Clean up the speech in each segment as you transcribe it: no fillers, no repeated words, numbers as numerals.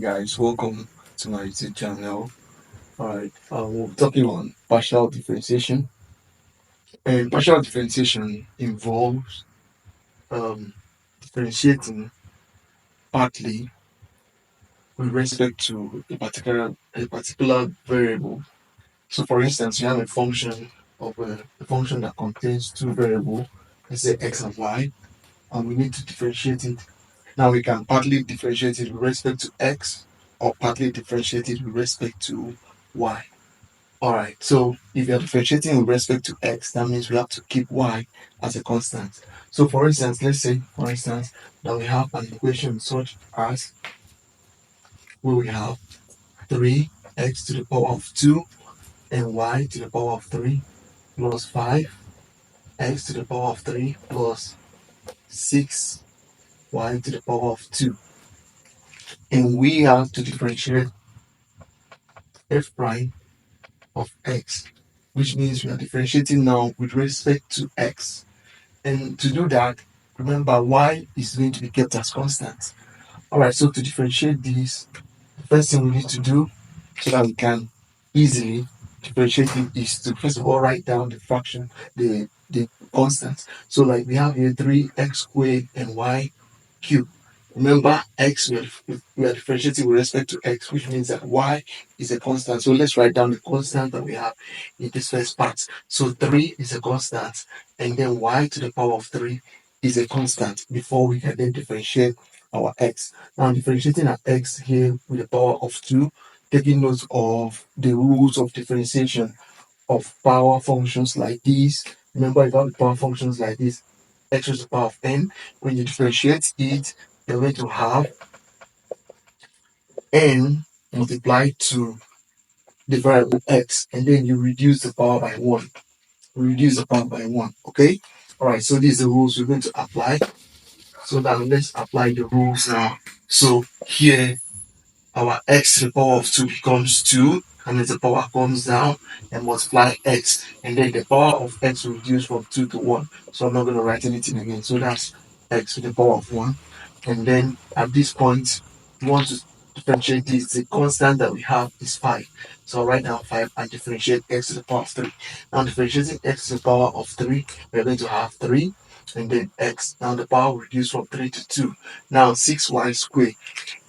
guys, welcome to my YouTube channel. Alright, we'll be talking on partial differentiation. And partial differentiation involves um, differentiating partly with respect to a particular variable. So, for instance, you have a function that contains two variables, let's say x and y, and we need to differentiate it. Now we can partly differentiate it with respect to x, or partly differentiate it with respect to y. All right, so if you're differentiating with respect to x, that means we have to keep y as a constant. So for instance, let's say, for instance, that we have an equation such as where we have 3x to the power of 2 and y to the power of 3 plus 5x to the power of 3 plus 6y to the power of 2. And we have to differentiate f prime of x, which means we are differentiating now with respect to x. And to do that, remember y is going to be kept as constant. Alright, so to differentiate this, the first thing we need to do so that we can easily differentiate it is to first of all write down the fraction, the constants. So like we have here 3x squared and y cubed. Remember x we are differentiating with respect to x, which means that y is a constant. So let's write down the constant that we have in this first part. So 3 is a constant, and then y to the power of 3 is a constant before we can then differentiate our x. Now differentiating our x here with the power of 2, taking note of the rules of differentiation of power functions like these. Remember, if you have the power functions like this, x raised to the power of n, when you differentiate it, you're going to have n multiplied to the variable x, and then you reduce the power by 1. Reduce the power by 1, okay? All right, so these are the rules we're going to apply. So now let's apply the rules now. So here our x to the power of 2 becomes 2, and then the power comes down and multiply x, and then the power of x will reduce from 2 to 1. So I'm not going to write anything again. So that's x to the power of 1. And then at this point, we want to differentiate this. The constant that we have is 5. So I'll write down 5 and differentiate x to the power of 3. Now differentiating x to the power of 3, we're going to have 3 and then x. Now the power will reduce from 3 to 2. Now 6y squared,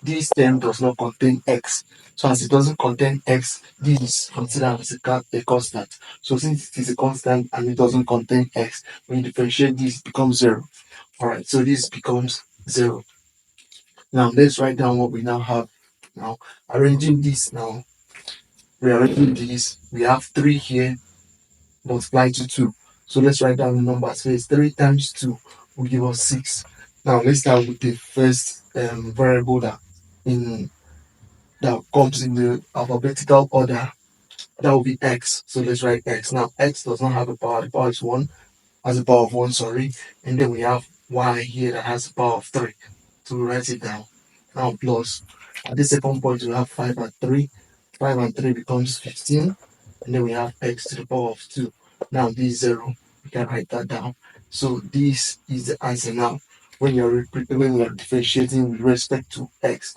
this term does not contain x. So as it doesn't contain x, this is considered as a constant. So since it is a constant and it doesn't contain x, when you differentiate this, it becomes 0. Alright, so this becomes 0. Now let's write down what we now have. Now arranging this now, rearranging this, we have 3 here multiplied to 2. So let's write down the numbers first. 3 times 2 will give us 6. Now let's start with the first variable that comes in the alphabetical order. That will be x. So let's write x. Now x does not have a power. The power is 1, has a power of 1, sorry. And then we have y here that has a power of 3. So we write it down. Now plus, at the second point we have 5 and 3. 5 and 3 becomes 15. And then we have x to the power of 2. Now this 0, we can write that down. So this is the answer now when you're differentiating with respect to x.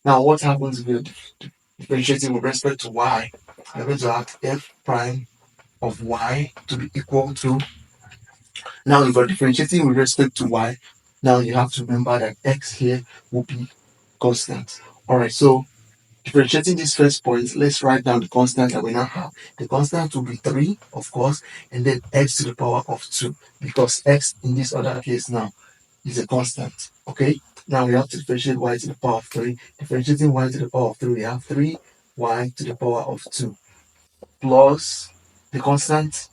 Now what happens if you're differentiating with respect to y? I'm going to have f prime of y to be equal to, now if you're differentiating with respect to y, now you have to remember that x here will be constant. Alright, so differentiating this first point, let's write down the constant that we now have. The constant will be 3, of course, and then x to the power of 2, because x in this other case now is a constant. Okay, now we have to differentiate y to the power of 3. Differentiating y to the power of 3, we have 3y to the power of 2 plus the constant.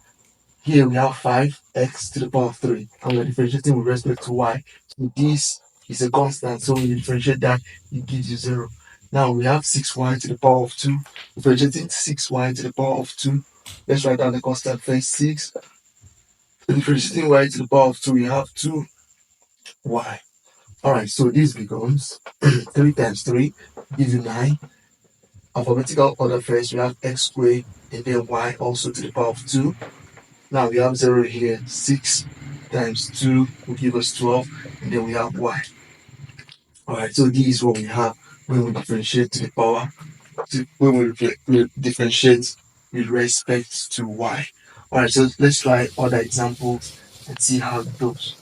Here we have 5x to the power of 3, and we're differentiating with respect to y. So this is a constant, so when you differentiate that, it gives you 0. Now we have 6y to the power of 2. Differentiating 6y to the power of 2, let's write down the constant first, 6. Differentiating y to the power of 2, we have 2y. Alright, so this becomes 3 times 3 gives you 9. Alphabetical order first, we have x squared and then y also to the power of 2. Now we have 0 here. 6 times 2 will give us 12, and then we have y. Alright, so this is what we have when we differentiate to the power, when we differentiate with respect to y. Alright, so let's try other examples and see how it goes.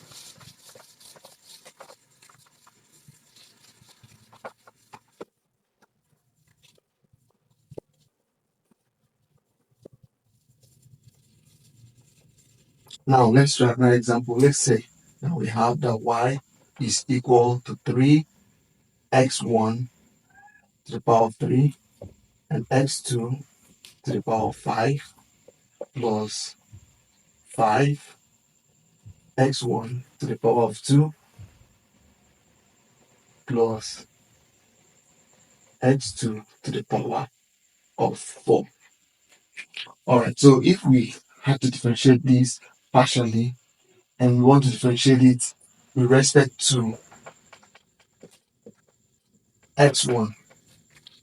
Now let's try another example. Let's say now we have that y is equal to 3x1 to the power of 3 and x2 to the power of 5 plus 5x1 to the power of 2 plus x2 to the power of 4. Alright, so if we have to differentiate this partially and we want to differentiate it with respect to x1,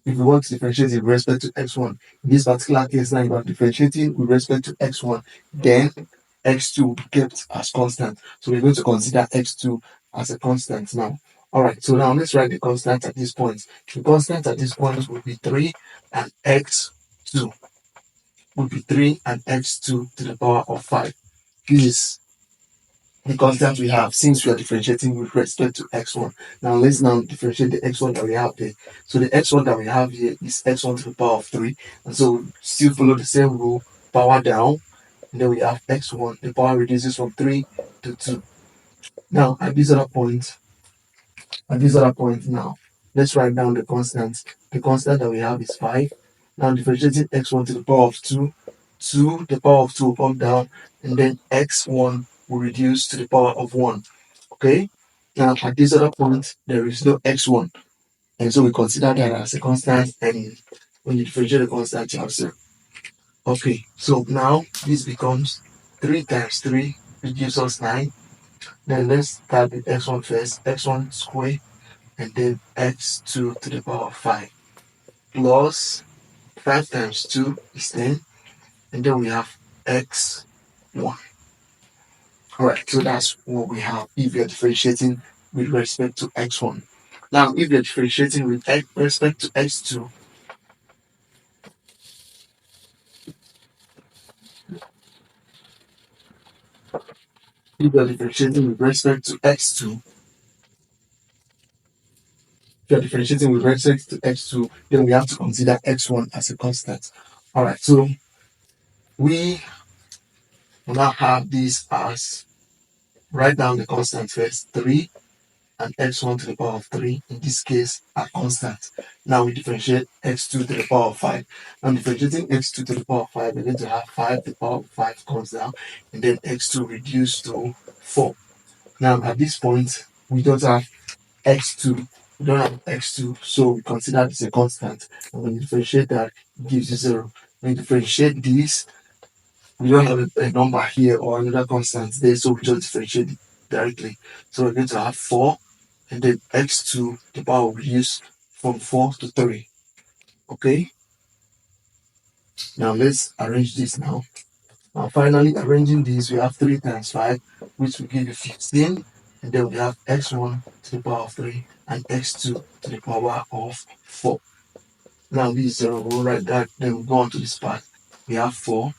if we want to differentiate it with respect to x1, in this particular case now, if I'm differentiating with respect to x1, then x2 will be kept as constant. So we're going to consider x2 as a constant now. Alright, so now let's write the constant at this point. The constant at this point will be 3 and x2 would be 3 and x2 to the power of 5. This is the constant we have since we are differentiating with respect to x1. Now let's now differentiate the x1 that we have there. So the x1 that we have here is x1 to the power of 3. And so we still follow the same rule, power down. And then we have x1, the power reduces from 3 to 2. Now at this other point now, let's write down the constants. The constant that we have is 5. Now differentiating x1 to the power of 2, 2, the power of 2 will come down, and then x1 will reduce to the power of 1. Okay? Now at this other point, there is no x1. And so we consider that as a constant, and when you differentiate the constant, you have 0. Okay, so now this becomes 3 times 3, which gives us 9. Then let's start with x1 first, x1 square, and then x2 to the power of 5 plus 5 times 2 is 10, and then we have x1. Alright, so that's what we have if we are differentiating with respect to x1. Now, if we are differentiating with respect to x2, if we are differentiating with respect to x2, if you are differentiating with respect to x2, then we have to consider x1 as a constant. Alright, so we will now have this as, write down the constant first, 3 and x1 to the power of 3, in this case, are constant. Now we differentiate x2 to the power of 5. Now differentiating x2 to the power of 5, we're going to have 5 to the power of 5 comes down, and then x2 reduced to 4. Now at this point, we don't have x2. We don't have x2, so we consider this a constant. And when you differentiate that, it gives you 0. When you differentiate this, we don't have a number here or another constant there, so we just differentiate it directly. So we're going to have 4, and then x2, the power will reduce from 4 to 3. Okay? Now let's arrange this now. Now finally, arranging this, we have 3 times 5, which will give you 15. And then we have x1 to the power of 3 and x2 to the power of 4. Now this is 0. We'll write that. Then we go on to this part. We have 4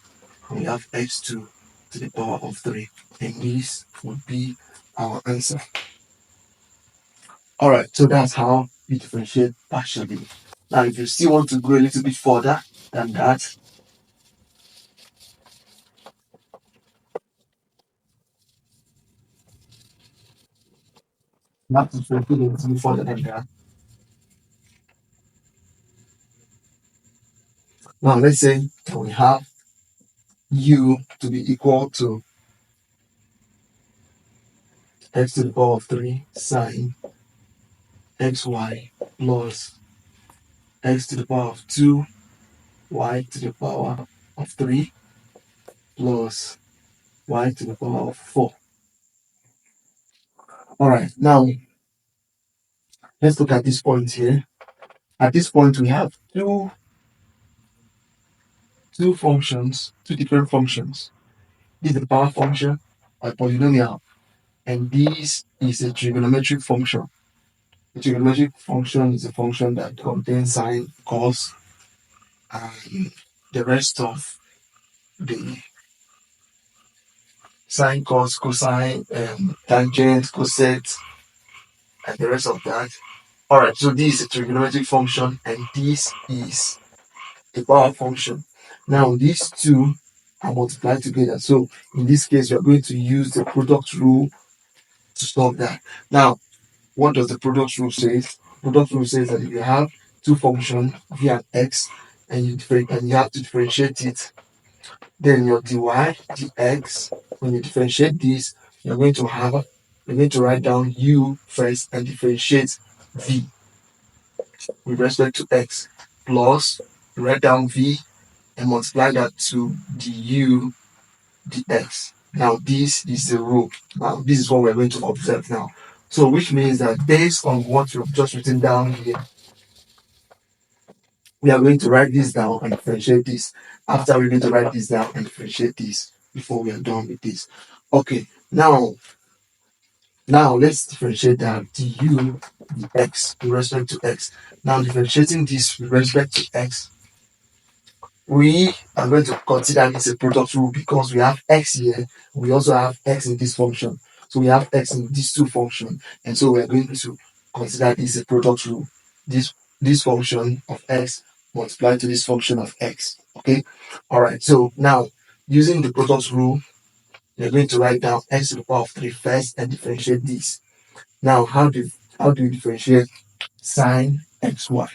and we have x2 to the power of 3. And this would be our answer. Alright, so that's how we differentiate partially. Now, if you still want to go a little bit further than that, you have to differentiate a little bit further than that. Now, let's say that we have u to be equal to x to the power of 3 sine xy plus x to the power of 2 y to the power of 3 plus y to the power of 4. Alright, now let's look at this point here. At this point, we have two functions, two different functions. This is the power function, a polynomial, and this is a trigonometric function. A trigonometric function is a function that contains sine, cos, and the rest of the sine, cos, cosine, tangent, coset, and the rest of that. All right, so this is a trigonometric function, and this is a power function. Now, these two are multiplied together. So, in this case, we are going to use the product rule to solve that. Now, what does the product rule say? Product rule says that if you have two functions, v and x, and you have to differentiate it, then your dy dx, when you differentiate this, you're going to write down u first and differentiate v with respect to x, plus you write down v and multiply that to du dx. Now this is the rule. Now this is what we're going to observe now. So which means that based on what you've just written down here, we are going to write this down and differentiate this. After we're going to write this down and differentiate this before we are done with this. Okay, now let's differentiate that du dx with respect to x. Now differentiating this with respect to x, we are going to consider this a product rule because we have x here, we also have x in this function. So we have x in these two functions, and so we are going to consider this a product rule. This function of x multiplied to this function of x. Okay. All right. So now using the product rule, you're going to write down x to the power of 3 first and differentiate this. Now, how do you differentiate sine xy?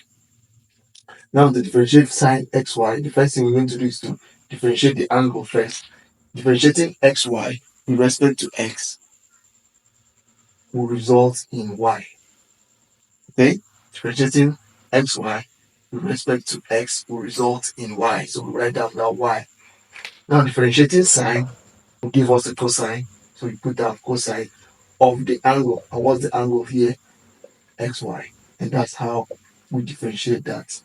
Now, to differentiate sine xy, the first thing we're going to do is to differentiate the angle first. Differentiating xy with respect to x will result in y. Okay? Differentiating xy with respect to x will result in y. So we write down that y. Now, differentiating sine will give us the cosine. So we put down cosine of the angle. And what's the angle here? Xy. And that's how we differentiate that.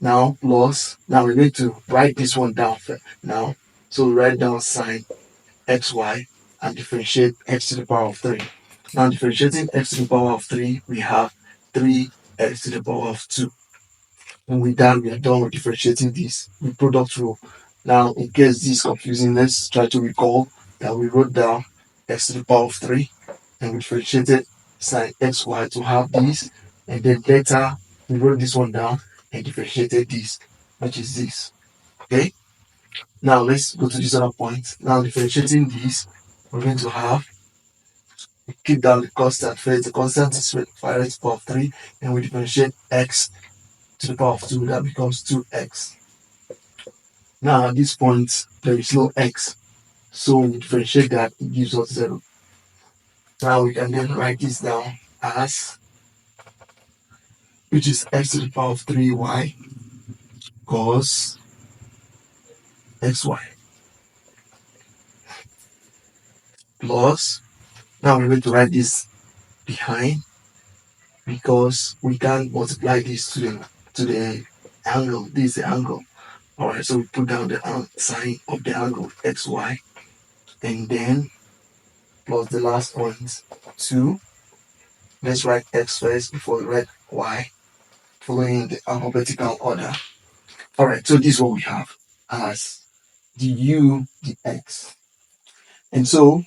Now we're going to write this one down first. Now, so we write down sine xy and differentiate x to the power of 3. Now differentiating x to the power of 3, we have 3x to the power of 2. And with that, we are done with differentiating this with product rule. Now, in case this is confusing, let's try to recall that we wrote down x to the power of 3 and we differentiated sine xy to have this, and then later we wrote this one down and differentiated this, which is this. Okay. Now let's go to this other point. Now differentiating this, we're going to have, we keep down the constant first. The constant is 5 raised to the power of 3, and we differentiate x to the power of 2. That becomes 2x. Now at this point, there is no x. So we differentiate that, it gives us 0. Now we can then write this down as, which is x to the power of 3y cos xy plus, now we're going to write this behind because we can't multiply this to the angle. This is the angle. Alright, so we put down the sign of the angle xy, and then plus the last point 2. Let's write x first before we write y, following the alphabetical order. Alright, so this is what we have as du dx. And so